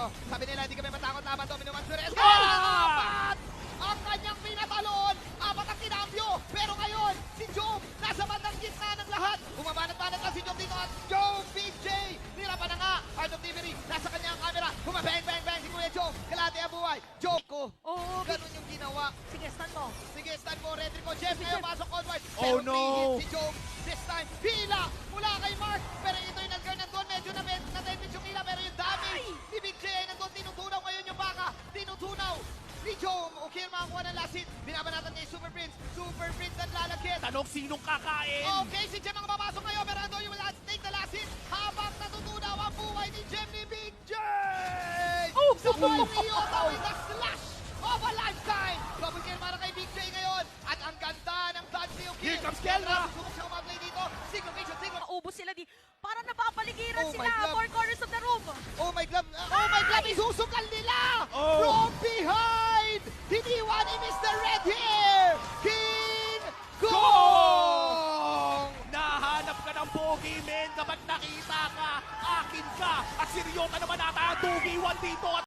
Sabi nila, hindi kami matakot laban to. Minuman Suarez. Apat! Ang kanyang pinatalon. Apat ang kinambyo. Pero ngayon, si Job nasa bandang gitna ng lahat. Bumabanat-banat na si Job dito at Job, Big J. Nirapan na nga. Art of Delivery. Nasa kanyang camera. Bumabang-bang-bang si Kuya Job. Kalate ang buhay. Job ko. Oo, Ganun yung ginawa. sige, stand mo. Sige, stand mo. Redrick Jeff ngayon pasok onward. Oh, Pero no. free hit si Job. This time, hila mula kay Mark. Pero ito yung nag-girl nandun. Medyo na-damage yung hila. Pero yung damage ni Big J ay nandun. Tinutunaw ngayon yung baka. Tinutunaw ni Job. Okay, makakuha ng last hit. Binabanatan niya yung Super Prince. Super Prince ang lalagyan. Tanong sinong kakain? Okay, si Jem ang mapasok ngayon. Pero ando yung last take na last hit. Habang natutunaw ang buhay ni Jem ni Big J. Sabay Ryota with the slash of a lifetime. Double kill para kay Big J ngayon. At ang ganda ng dodge ni Ukir. Here comes Kelra. Susubok siya umaglay dito. Single vision, single. Maubos sila di. Parang napapaligiran Oh my sila. God. Four corners of the room. Oh my God! Oh my God! Isusukal nila! Oh. From behind! Hiniwan ni Mr. Red Hair! King Kong! Nahanap ka ng pogi, men. Kapag nakita ka, akin ka. At si Ryota naman ata ang 2v1 dito. At